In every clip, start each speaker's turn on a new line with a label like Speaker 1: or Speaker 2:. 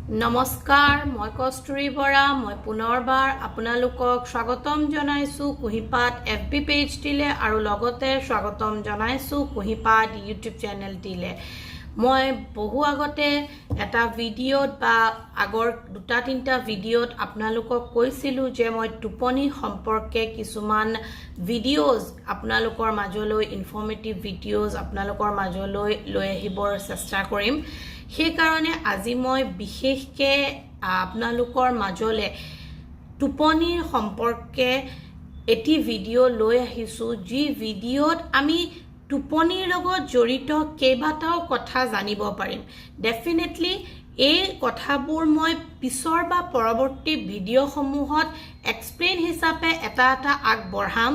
Speaker 1: নমস্কাৰ মই কস্তুৰী বৰা মই পুনৰবাৰ আপোনালোকক স্বাগতম জনাইছো কুহিপাত এফবি পেজটিলে আৰু লগতে স্বাগতম জনাইছো কুহিপাত ইউটিউব চেনেলটিলে মই বহু আগতে এটা ভিডিঅ'ত বা আগৰ দুটা তিনটা ভিডিঅ'ত আপোনালোকক কৈছিলো যে মই টোপনি সম্পৰ্কে কিছুমান ভিডিঅ'জ আপোনালোকৰ মাজলৈ ইনফৰ্মেটিভ ভিডিঅ'জ আপোনালোকৰ মাজলৈ লৈ আহিবৰ চেষ্টা কৰিম সেই কাৰণে আজি মই বিশেষকে আপোনালোকৰ মাজলে টোপনিৰ সম্পৰ্কে এটি ভিডিঅ' লৈ আহিছো যি ভিডিঅ'ত আমি টোপনিৰ লগত জড়িত কেইবাটাও কথা জানিব পাৰিম ডেফিনেটলি এই কথাবোৰ মই পিছৰ বা পৰৱৰ্তী ভিডিঅ'সমূহত এক্সপ্লেইন হিচাপে এটা আগবঢ়াম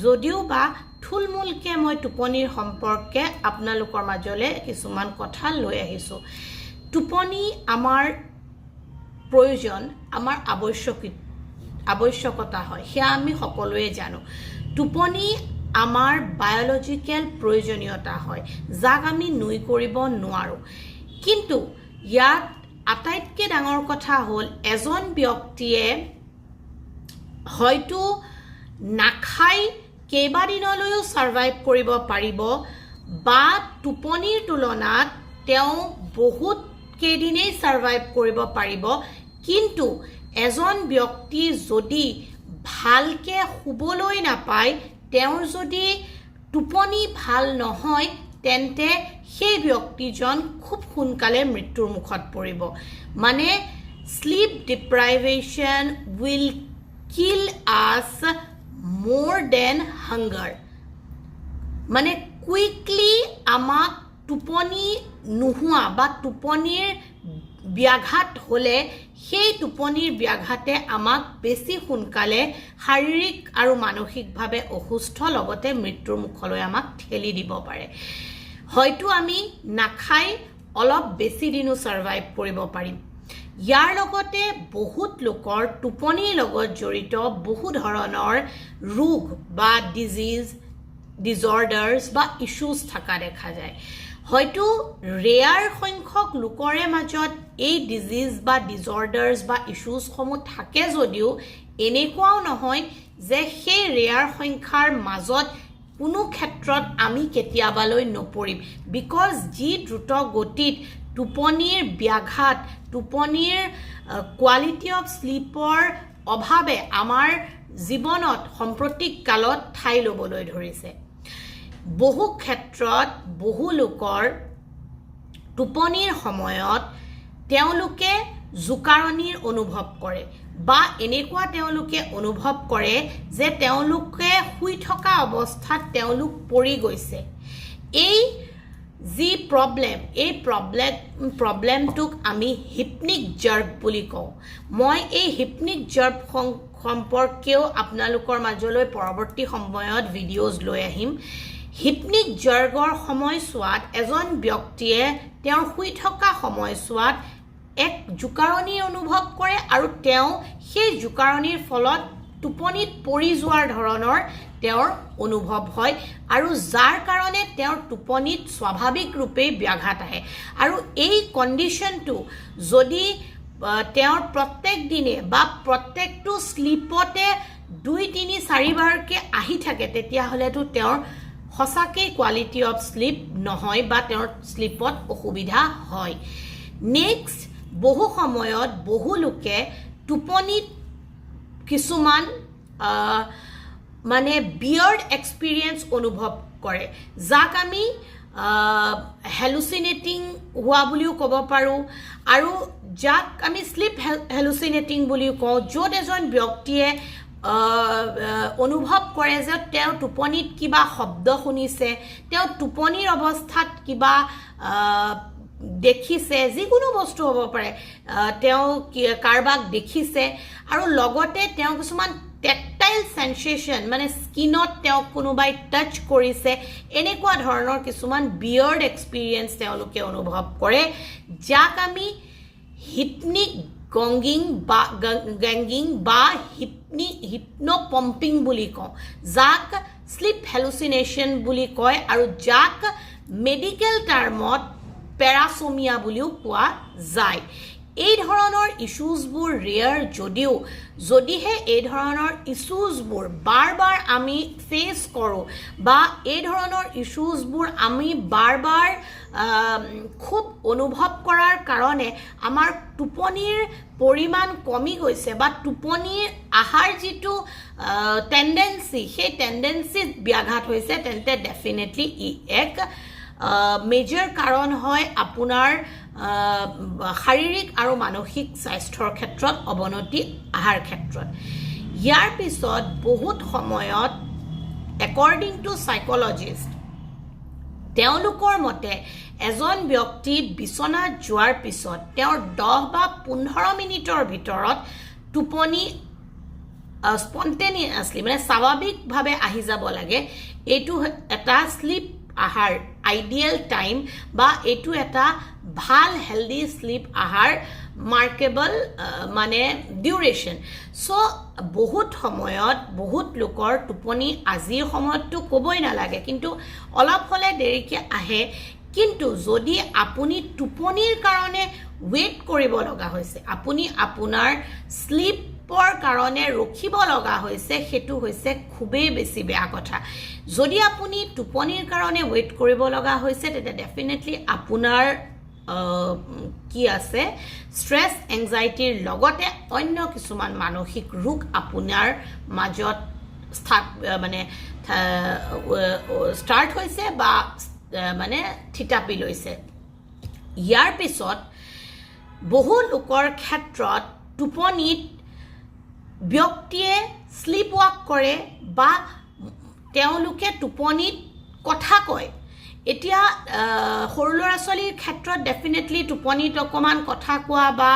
Speaker 1: যদিও বা থুলমূলকে মই টোপনিৰ সম্পৰ্কে আপোনালোকৰ মাজলে কিছুমান কথা লৈ আহিছো টোপনি আমাৰ প্ৰয়োজন আমাৰ আৱশ্যকতা হয় সেয়া আমি সকলোৱে জানো টোপনি আমাৰ বায়োলজিক্যাল প্ৰয়োজনীয়তা হয় যাক আমি নুই কৰিব নোৱাৰো কিন্তু ইয়াত আটাইতকৈ ডাঙৰ কথা হ'ল এজন ব্যক্তিয়ে হয়তো নাখাই কেইবাদিনলৈও সাৰ্ভাইভ কৰিব পাৰিব বা টোপনিৰ তুলনাত তেওঁ বহুত কেইদিনেই সাৰ্ভাইভ কৰিব পাৰিব কিন্তু এজন ব্যক্তি যদি ভালকে শুবলৈ নাপায় তেওঁৰ যদি টোপনি ভাল নহয় তেন্তে সেই ব্যক্তিজন খুব সোনকালে মৃত্যুৰ মুখত পৰিব মানে sleep deprivation will kill us more than hunger মানে কুইকলি আমাক টোপনি নোহোৱা বা টোপনিৰ ব্যাঘাত হলে সেই টোপনিৰ ব্যাঘাতে আমাক বেছি সোনকালে শাৰীৰিক আৰু মানসিকভাৱে অসুস্থ লগতে মৃত্যুৰ মুখলৈ আমাক ঠেলি দিব পাৰে হয়তো আমি নাখাই অলপ বেছি দিনো সাৰ্ভাইভ কৰিব পাৰিম ইয়াৰ লগতে বহুত লোকৰ টোপনিৰ লগত জড়িত বহু ধৰণৰ ৰোগ বা ডিজঅৰ্ডাৰ্ছ বা ইস্যুজ থকা দেখা যায় হয়তো ৰেয়াৰ সংখ্যক লোকৰে মাজত এই ডিজিজ বা ডিজঅৰ্ডাৰ্ছ বা ইস্যুজসমূহ থাকে যদিও এনেকুৱাও নহয় যে সেই ৰেয়াৰ সংখ্যাৰ মাজত কোনো ক্ষেত্ৰত আমি কেতিয়াবালৈ নপৰিম বিকজ যি দ্ৰুত গতিত টোপনিৰ ব্যাঘাত টোপনিৰ কোৱালিটি অফ স্লিপৰ অভাৱে আমাৰ জীৱনত সাম্প্ৰতিক কালত ঠাই ল'বলৈ ধৰিছে বহু ক্ষেত্ৰত বহু লোকৰ টোপনিৰ সময়ত তেওঁলোকে জোকাৰণিৰ অনুভৱ কৰে বা এনেকুৱা তেওঁলোকে অনুভৱ কৰে যে তেওঁলোকে শুই থকা অৱস্থাত তেওঁলোক পৰি গৈছে এই যি প্ৰব্লেমটোক আমি হিপনিক জাৰ্ক বুলি কওঁ মই এই হিপনিক জাৰ্ক সম্পৰ্কেও আপোনালোকৰ মাজলৈ পৰৱৰ্তী সময়ত ভিডিঅ'জ লৈ আহিম হিপনিক জাৰ্কৰ সময়ছোৱাত এজন ব্যক্তিয়ে তেওঁৰ শুই থকা সময়ছোৱাত এক জোকাৰণি অনুভৱ কৰে আৰু তেওঁ সেই জোকাৰণিৰ ফলত টোপনিত পৰি যোৱাৰ ধৰণৰ তেওঁৰ অনুভৱ হয় আৰু যাৰ কাৰণে তেওঁৰ টোপনিত স্বাভাৱিক ৰূপে ব্যাঘাত আহে আৰু এই কণ্ডিশ্যনটো যদি তেওঁৰ প্ৰত্যেক দিনে বা প্ৰত্যেকটো স্লিপতে 2-3-4 বাৰকে আহি থাকে তেতিয়াহ'লেতো তেওঁৰ সঁচাকৈ কোৱালিটি অফ স্লিপ নহয় বা তেওঁৰ স্লিপত অসুবিধা হয় নেক্সট বহু সময়ত বহু লোকে টোপনিত কিছুমান মানে বিয়াৰ্ড এক্সপিৰিয়েঞ্চ অনুভৱ কৰে যাক আমি হেলুচিনেটিং হোৱা বুলিও ক'ব পাৰোঁ আৰু যাক আমি স্লিপ হেলুচিনেটিং বুলিও কওঁ য'ত এজন ব্যক্তিয়ে অনুভৱ কৰে যে তেওঁ টোপনিত কিবা শব্দ শুনিছে তেওঁ টোপনিৰ অৱস্থাত কিবা দেখিছে যিকোনো বস্তু হ'ব পাৰে তেওঁ কাৰোবাক দেখিছে আৰু লগতে তেওঁ কিছুমান টেকটাইল সেন্সেশন মানে স্কিনত তেওঁ কোনোবাই টাচ কৰিছে এনেকুৱা ধৰণৰ কিছুমান বিয়াৰ্ড এক্সপিৰিয়েঞ্চ তেওঁলোকে অনুভৱ কৰে যাক আমি হিপনিক গেংগিং বা হিপনো পাম্পিং বুলি কওঁ যাক স্লিপ হেলুচিনেশ্যন বুলি কয় আৰু যাক মেডিকেল টাৰ্মত পেৰাচোমিয়া বুলিও কোৱা যায় এই ধৰণৰ ইস্যুজবোৰ ৰেয়াৰ যদিও যদিহে এই ধৰণৰ ইস্যুজবোৰ বাৰ বাৰ আমি ফেচ কৰোঁ বা এই ধৰণৰ ইস্যুজবোৰ আমি বাৰ বাৰ খুব অনুভৱ কৰাৰ কাৰণে আমাৰ টোপনিৰ পৰিমাণ কমি গৈছে বা টোপনিৰ আহাৰ যিটো টেণ্ডেঞ্চি সেই টেণ্ডেঞ্চিত ব্যাঘাত হৈছে তেন্তে ডেফিনেটলি ই এক মেজৰ কাৰণ হয় আপোনাৰ শাৰীৰিক আৰু মানসিক স্বাস্থ্যৰ ক্ষেত্ৰত অৱনতি অহাৰ ক্ষেত্ৰত ইয়াৰ পিছত বহুত সময়ত একৰ্ডিং টু সাইকোলজিষ্ট তেওঁলোকৰ মতে এজন ব্যক্তি বিচনাত যোৱাৰ পিছত তেওঁৰ 10 বা 15 মিনিটৰ ভিতৰত টোপনি স্পন্টেনিয়াছলি মানে স্বাভাৱিকভাৱে আহি যাব লাগে এইটো এটা স্লিপ আহাৰ আইডিয়েল টাইম বা এইটো এটা ভাল হেলদি স্লিপ আহাৰ মাৰ্কেবল মানে ডিউৰেশ্যন সো বহুত সময়ত বহুত লোকৰ টোপনি আজিৰ সময়ততো ক'বই নালাগে কিন্তু অলপ হ'লে দেৰিকৈ আহে কিন্তু যদি আপুনি টোপনিৰ কাৰণে ৱেইট কৰিব লগা হৈছে আপুনি আপোনাৰ স্লিপৰ কাৰণে ৰখিব লগা হৈছে সেইটো হৈছে খুবেই বেছি বেয়া কথা যদি আপুনি টোপনিৰ কাৰণে ৱেইট কৰিব লগা হৈছে তেতিয়া ডেফিনেটলি আপোনাৰ কি আছে ষ্ট্ৰেছ এংজাইটিৰ লগতে অন্য কিছুমান মানসিক ৰোগ আপোনাৰ মাজত মানে ষ্টাৰ্ট হৈছে বা মানে থিতাপি লৈছে ইয়াৰ পিছত বহু লোকৰ ক্ষেত্ৰত টোপনিত ব্যক্তিয়ে স্লিপ ৱাক কৰে বা তেওঁলোকে টোপনিত কথা কয় এতিয়া সৰু ল'ৰা ছোৱালীৰ ক্ষেত্ৰত ডেফিনেটলি টোপনিত অকণমান কথা কোৱা বা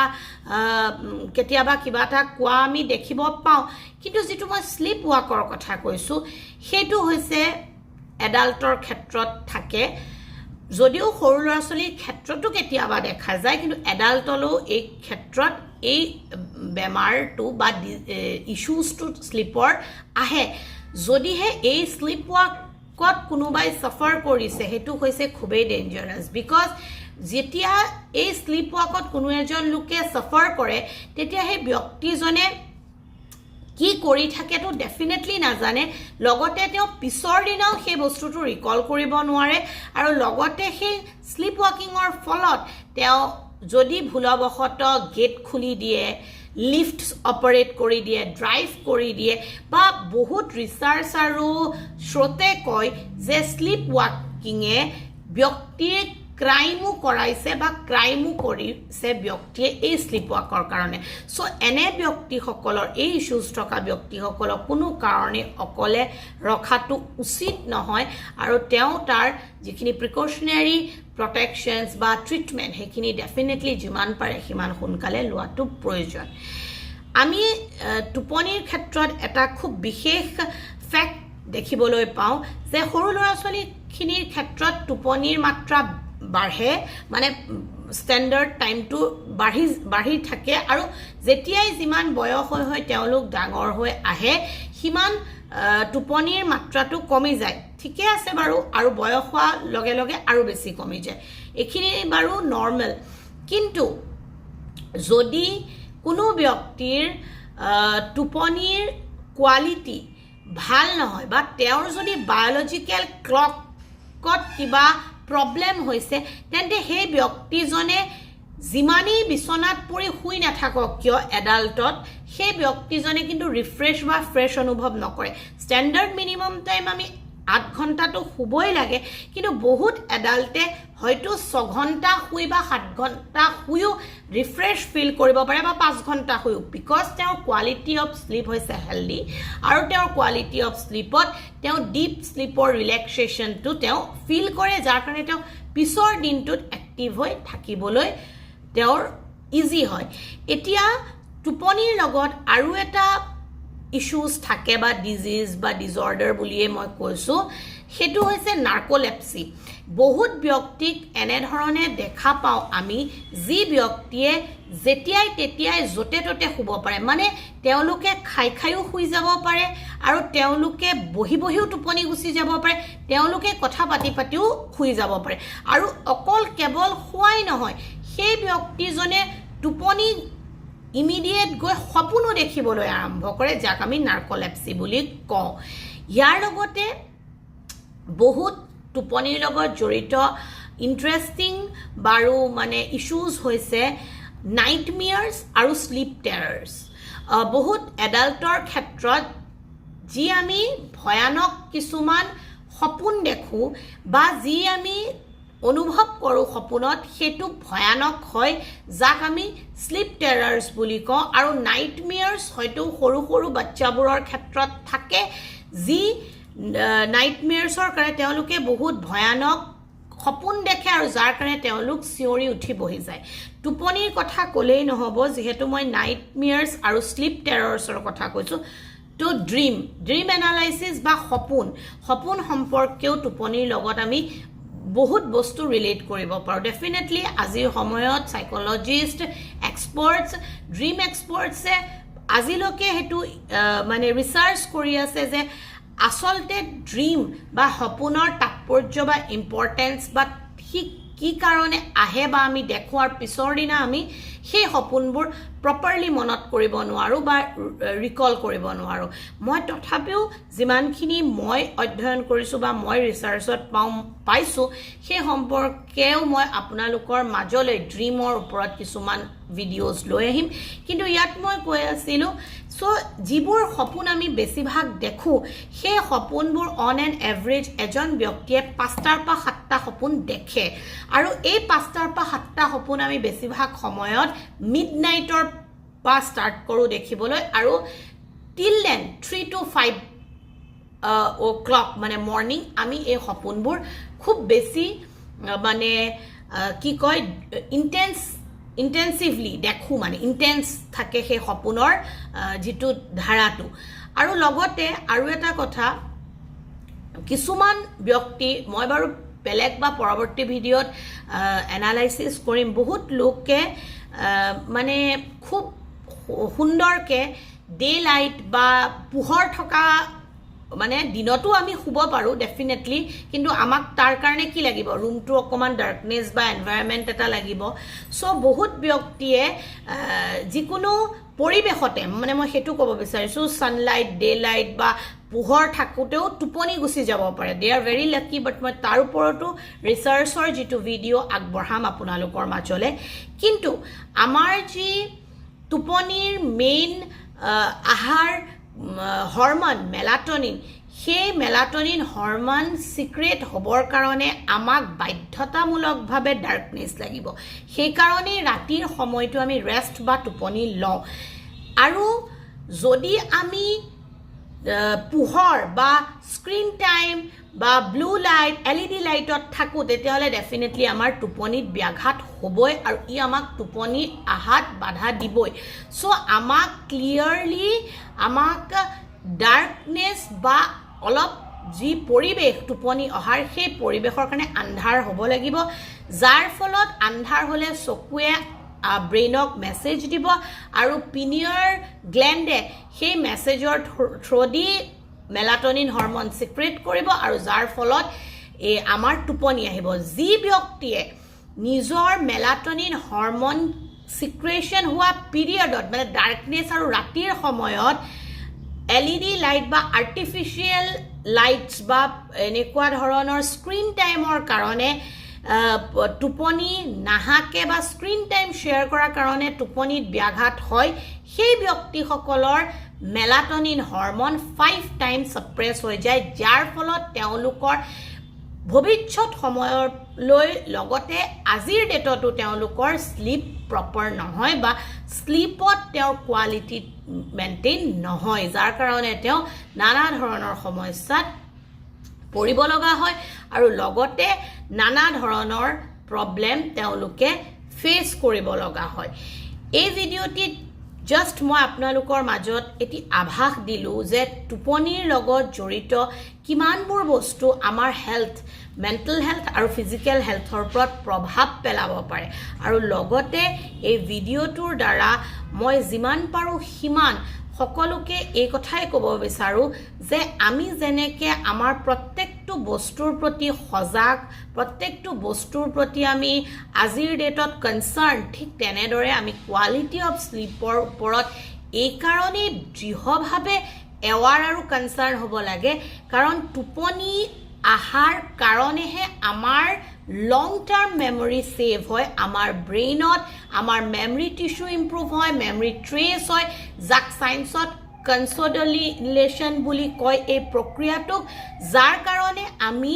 Speaker 1: কেতিয়াবা কিবা এটা কোৱা আমি দেখিব পাওঁ কিন্তু যিটো মই স্লিপ ৱাকৰ কথা কৈছোঁ সেইটো হৈছে এডাল্টৰ ক্ষেত্ৰত থাকে যদিও সৰু ল'ৰা ছোৱালীৰ ক্ষেত্ৰতো কেতিয়াবা দেখা যায় কিন্তু এডাল্টলৈও এই ক্ষেত্ৰত এই বেমাৰটো বা ইস্যুজটো স্লিপৰ আহে যদিহে এই স্লিপ ৱাকত কোনোবাই চাফাৰ কৰিছে সেইটো হৈছে খুবেই ডেঞ্জাৰাছ বিকজ যেতিয়া এই স্লিপ ৱাকত কোনো এজন লোকে চাফাৰ কৰে তেতিয়া সেই ব্যক্তিজনে কি কৰি থাকেতো ডেফিনেটলি নাজানে লগতে তেওঁ পিছৰ দিনাও সেই বস্তুটো ৰিকল কৰিব নোৱাৰে আৰু লগতে সেই স্লিপ ৱাকিঙৰ ফলত তেওঁ যদি ভুলবশতঃ গেট খুলি দিয়ে লিফ্ট অপাৰেট কৰি দিয়ে ড্ৰাইভ কৰি দিয়ে বা বহুত ৰিচাৰ্চ আৰু শ্ৰোতে কয় যে স্লিপ ৱাকিঙে ব্যক্তিৰ ক্ৰাইমো কৰাইছে বা ক্ৰাইমো কৰিছে ব্যক্তিয়ে এই স্লিপ ৱাকৰ কাৰণে সো এনে ব্যক্তিসকলৰ এই ইস্যুজ থকা ব্যক্তিসকলক কোনো কাৰণে অকলে ৰখাটো উচিত নহয় আৰু তেওঁ তাৰ যিখিনি প্ৰিকশ্যনেৰী প্ৰটেকশ্যনছ বা ট্ৰিটমেণ্ট সেইখিনি ডেফিনেটলি যিমান পাৰে সিমান সোনকালে লোৱাটো প্ৰয়োজন আমি টোপনিৰ ক্ষেত্ৰত এটা খুব বিশেষ ফেক্ট দেখিবলৈ পাওঁ যে সৰু ল'ৰা ছোৱালীখিনিৰ ক্ষেত্ৰত টোপনিৰ মাত্ৰা বাঢ়ে মানে ষ্টেণ্ডাৰ্ড টাইমটো বাঢ়ি থাকে আৰু যেতিয়াই যিমান বয়স হৈ তেওঁলোক ডাঙৰ হৈ আহে সিমান টোপনিৰ মাত্ৰাটো কমি যায় ঠিকে আছে বাৰু আৰু বয়স হোৱাৰ লগে লগে আৰু বেছি কমি যায় এইখিনি বাৰু নৰ্মেল কিন্তু যদি কোনো ব্যক্তিৰ টোপনিৰ কোৱালিটি ভাল নহয় বা তেওঁৰ যদি বায়'লজিকেল ক্লকত কিবা প্ৰব্লেম হৈছে তেন্তে সেই ব্যক্তিজনে যিমানেই বিচনাত পৰি শুই নাথাকক কিয় এডাল্টত সেই ব্যক্তিজনে কিন্তু ৰিফ্ৰেছ বা ফ্ৰেছ অনুভৱ নকৰে ষ্টেণ্ডাৰ্ড মিনিমাম টাইম আমি 8 ঘণ্টাটো শুবই লাগে কিন্তু বহুত এডাল্টে হয়তো 6 ঘণ্টা শুই বা 7 ঘণ্টা শুইও ৰিফ্ৰেছ ফিল কৰিব পাৰে বা 5 ঘণ্টা শুইও বিকজ তেওঁৰ কোৱালিটি অফ স্লিপ হৈছে হেল্ডি আৰু তেওঁৰ কোৱালিটি অফ স্লিপত তেওঁ ডিপ স্লিপৰ ৰিলেক্সেশ্যনটো তেওঁ ফিল কৰে যাৰ কাৰণে তেওঁ পিছৰ দিনটোত এক্টিভ হৈ থাকিবলৈ তেওঁৰ ইজি হয় এতিয়া টোপনিৰ লগত আৰু এটা ইস্যুজ থাকে বা ডিজিজ বা ডিজৰ্ডাৰ বুলিয়ে মই কৈছোঁ সেইটো হৈছে নাৰ্কোলেপসি বহুত ব্যক্তিক এনেধৰণে দেখা পাওঁ আমি যি ব্যক্তিয়ে যেতিয়াই তেতিয়াই য'তে ত'তে শুব পাৰে মানে তেওঁলোকে খায়ো শুই যাব পাৰে আৰু তেওঁলোকে বহিও টোপনি গুচি যাব পাৰে তেওঁলোকে কথা পাতিও শুই যাব পাৰে আৰু অকল কেৱল শুৱাই নহয় সেই ব্যক্তিজনে টোপনি ইমিডিয়েট গৈ সপোনো দেখিবলৈ আৰম্ভ কৰে, যাক আমি নাৰ্কলেপসি বুলি কওঁ। ইয়াৰ লগতে বহুত টোপনিৰ লগত জড়িত ইণ্টাৰেষ্টিং বাৰু মানে ইছ্যুজ হৈছে নাইটমেয়াৰ্ছ আৰু শ্লিপ টেৰাৰ্ছ। বহুত এডাল্টৰ ক্ষেত্ৰত যি আমি ভয়ানক কিছুমান সপোন দেখোঁ বা যি আমি অনুভৱ কৰোঁ সপোনত, সেইটো ভয়ানক হয়, যাক আমি শ্লিপ টেৰাৰ্ছ বুলি কওঁ। আৰু নাইটমেয়াৰ্ছ হয়তো সৰু সৰু বাচ্চাবোৰৰ ক্ষেত্ৰত থাকে, যি নাইটমেয়াৰ্ছৰ কাৰণে তেওঁলোকে বহুত ভয়ানক সপোন দেখে আৰু যাৰ কাৰণে তেওঁলোক চিঞৰি উঠি বহি যায়। টোপনিৰ কথা ক'লেই নহ'ব, যিহেতু মই নাইটমেয়াৰ্ছ আৰু শ্লিপ টেৰাৰ্ছৰ কথা কৈছোঁ। তো ড্ৰিম এনালাইচিছ বা সপোন সম্পৰ্কেও টোপনিৰ লগত আমি বহুত বস্তু ৰিলেট কৰিব পাৰোঁ। ডেফিনেটলি আজিৰ সময়ত সাইকোলজিষ্ট, এক্সপাৰ্টছ, ড্ৰিম এক্সপাৰ্টছে আজিলৈকে সেইটো মানে ৰিচাৰ্চ কৰি আছে যে আচলতে ড্ৰিম বা সপোনৰ তাৎপৰ্য বা ইম্পৰ্টেঞ্চ বা কি কাৰণে আহে বা আমি দেখোঁ আৰু পিছৰ দিনা আমি সেই সপোনবোৰ প্ৰপাৰলি মনত কৰিব নোৱাৰোঁ বা ৰিকল কৰিব নোৱাৰোঁ। মই তথাপিও যিমানখিনি মই অধ্যয়ন কৰিছোঁ বা মই ৰিচাৰ্চত পাইছোঁ, সেই সম্পৰ্কেও মই আপোনালোকৰ মাজলৈ ড্ৰিমৰ ওপৰত কিছুমান ভিডিঅ'জ লৈ আহিম। কিন্তু ইয়াত মই কৈ আছিলোঁ, যিবোৰ সপোন আমি বেছিভাগ দেখোঁ, সেই সপোনবোৰ অন এন এভাৰেজ এজন ব্যক্তিয়ে 5টাৰ পৰা 7টা সপোন দেখে। আৰু এই 5টাৰ পৰা 7টা সপোন আমি বেছিভাগ সময়ত মিডনাইটৰ পৰা ষ্টাৰ্ট কৰোঁ দেখিবলৈ, আৰু টিল দেন 3 to 5 o'clock মানে মৰ্ণিং আমি এই সপোনবোৰ খুব বেছি মানে কি কয় ইণ্টেনচিভলি দেখোঁ, মানে ইণ্টেন্স থাকে সেই সপোনৰ যিটো ধাৰাটো। আৰু লগতে আৰু এটা কথা, কিছুমান ব্যক্তি, মই বাৰু বেলেগ বা পৰৱৰ্তী ভিডিঅ'ত এনালাইচিছ কৰিম, বহুত লোকে মানে খুব সুন্দৰকৈ ডে লাইট বা পোহৰ থকা, মানে দিনতো আমি শুব পাৰোঁ ডেফিনেটলি, কিন্তু আমাক তাৰ কাৰণে কি লাগিব, ৰুমটো অকণমান ডাৰ্কনেছ বা এনভাইৰনমেণ্ট এটা লাগিব। বহুত ব্যক্তিয়ে যিকোনো পৰিৱেশতে, মানে মই সেইটো ক'ব বিচাৰিছোঁ, ছানলাইট, ডে লাইট বা পোহৰ থাকোঁতেও টোপনি গুচি যাব পাৰে। দে আৰ ভেৰি লাকি। বাট মই তাৰ ওপৰতো ৰিচাৰ্চৰ যিটো ভিডিঅ' আগবঢ়াম আপোনালোকৰ মাজলৈ। কিন্তু আমাৰ যি টোপনিৰ মেইন আহাৰ হৰমন মেলাটনিন, সেই মেলাটনিন হৰমন চিক্ৰেট হ'বৰ কাৰণে আমাক বাধ্যতামূলকভাৱে ডাৰ্কনেছ লাগিব। সেইকাৰণেই ৰাতিৰ সময়টো আমি ৰেষ্ট বা টোপনি লওঁ। আৰু যদি আমি পোহৰ বা স্ক্ৰীন টাইম বা ব্লু লাইট, LED লাইটত থাকোঁ, তেতিয়াহ'লে ডেফিনেটলি আমাৰ টোপনিত ব্যাঘাত হ'বই আৰু ই আমাক টোপনি আহাত বাধা দিবই। আমাক ক্লিয়াৰলি আমাক ডাৰ্কনেছ বা অলপ যি পৰিৱেশ টোপনি অহাৰ, সেই পৰিৱেশৰ কাৰণে আন্ধাৰ হ'ব লাগিব, যাৰ ফলত আন্ধাৰ হ'লে চকুৱে ব্ৰেইনক মেছেজ দিব আৰু পিনিয়ৰ গ্লেণ্ডে সেই মেছেজৰ থ্ৰুদি মেলাটনিন হৰমন চিক্ৰেট কৰিব আৰু যাৰ ফলত আমাৰ টোপনি আহিব। যি ব্যক্তিয়ে নিজৰ মেলাটনিন হৰমন চিক্ৰেশ্যন হোৱা পিৰিয়ডত, মানে ডাৰ্কনেছ আৰু ৰাতিৰ সময়ত LED লাইট বা আৰ্টিফিচিয়েল লাইটছ বা এনেকুৱা ধৰণৰ স্ক্ৰীন টাইমৰ কাৰণে টোপনি নাহাকে বা স্ক্ৰীন টাইম শ্বেয়াৰ কৰাৰ কাৰণে টোপনিত ব্যাঘাত হয়, সেই ব্যক্তিসকলৰ মেলাটনিন হৰমন 5 টাইম ছাপ্ৰেছ হৈ যায়, যাৰ ফলত তেওঁলোকৰ ভৱিষ্যত সময়লৈ লগতে আজিৰ ডেটতো তেওঁলোকৰ শ্লিপ প্ৰপাৰ নহয় বা শ্লিপত তেওঁৰ কোৱালিটি মেইনটেইন নহয়, যাৰ কাৰণে তেওঁ নানা ধৰণৰ সমস্যাত পৰিব লগা হয় আৰু লগতে নানা ধৰণৰ প্ৰব্লেম তেওঁলোকে ফেচ কৰিব লগা হয়। এই ভিডিঅ'টিত জাষ্ট মই আপোনালোকৰ মাজত এটি আভাস দিলোঁ যে টোপনিৰ লগত জড়িত কিমানবোৰ বস্তু আমাৰ মেণ্টেল হেল্থ আৰু ফিজিকেল হেল্থৰ ওপৰত প্ৰভাৱ পেলাব পাৰে। আৰু লগতে এই ভিডিঅ'টোৰ দ্বাৰা মই যিমান পাৰোঁ সিমান সকলোকে এই কথাই ক'ব বিচাৰোঁ যে আমি যেনেকৈ আমাৰ প্ৰত্যেকটো বস্তুৰ প্ৰতি সজাগ, প্ৰত্যেকটো বস্তুৰ প্ৰতি আমি আজিৰ ডেটত কনচাৰ্ণ, ঠিক তেনেদৰে আমি কোৱালিটি অফ শ্লিপৰ ওপৰত এইকাৰণেই দৃঢ়ভাৱে এৱাৰ আৰু কনচাৰ্ণ হ'ব লাগে, কাৰণ টোপনি আহাৰ কাৰণেহে আমাৰ লং টাৰ্ম মেমৰি ছেভ হয়, আমাৰ ব্ৰেইনত আমাৰ মেমৰি টিস্যু ইম্প্ৰুভ হয়, মেমৰি ট্ৰেছ হয়, যাক ছায়েন্সত কনচলিডেশ্যন বুলি কয় এই প্ৰক্ৰিয়াটোক, যাৰ কাৰণে আমি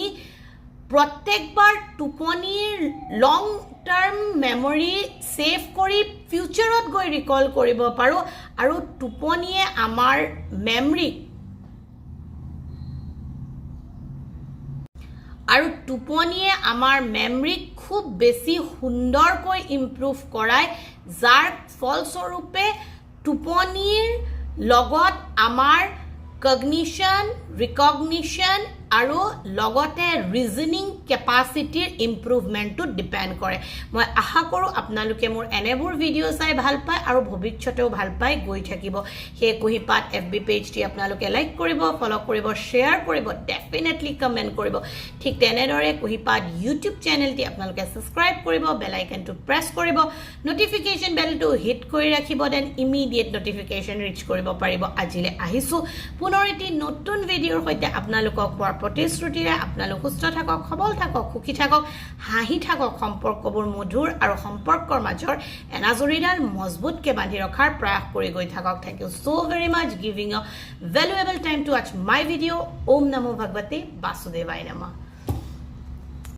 Speaker 1: প্ৰত্যেকবাৰ টোপনিৰ লং টাৰ্ম মেমৰি ছেভ কৰি ফিউচাৰত গৈ ৰিকল কৰিব পাৰোঁ, আৰু টোপনিয়ে আমাৰ মেমৰিক খুব বেছি সুন্দৰকৈ ইম্প্ৰুভ কৰায়, যাৰ ফলস্বৰূপে টোপনিৰ লগত আমাৰ কগনিশ্যন, ৰিকগনিশ্যন আৰু লগতে ৰিজনিং কেপাচিটিৰ ইম্প্ৰুভমেণ্টটো ডিপেণ্ড কৰে। মই আশা কৰোঁ আপোনালোকে মোৰ এনেবোৰ ভিডিঅ' চাই ভাল পায় আৰু ভৱিষ্যতেও ভাল পাই গৈ থাকিব। সেই কুঁহিপাত FB পেজটি আপোনালোকে লাইক কৰিব, ফ'ল' কৰিব, শ্বেয়াৰ কৰিব, ডেফিনেটলি কমেণ্ট কৰিব। ঠিক তেনেদৰে কুঁহিপাত ইউটিউব চেনেলটি আপোনালোকে ছাবস্ক্ৰাইব কৰিব, বেল আইকনটো প্ৰেছ কৰিব, নটিফিকেশ্যন বেলটো হিট কৰি ৰাখিব, দেন ইমিডিয়েট নটিফিকেশ্যন ৰিচ কৰিব পাৰিব। আজিলৈ আহিছোঁ পুনৰ এটি নতুন ভিডিঅ'ৰ সৈতে আপোনালোকক পোৱাৰ প্ৰতিশ্ৰুতিৰে। আপোনালোক সুস্থ থাকক, সবল থাকক, সুখী থাকক, হাঁহি থাকক, সম্পৰ্কবোৰ মধুৰ আৰু সম্পৰ্কৰ মাজৰ এনাজৰীডাল মজবুতকৈ বান্ধি ৰখাৰ প্ৰয়াস কৰি গৈ থাকক। Thank you so very much giving a valuable time to watch my video. Om Namo Bhagavate Vasudevaya Namah.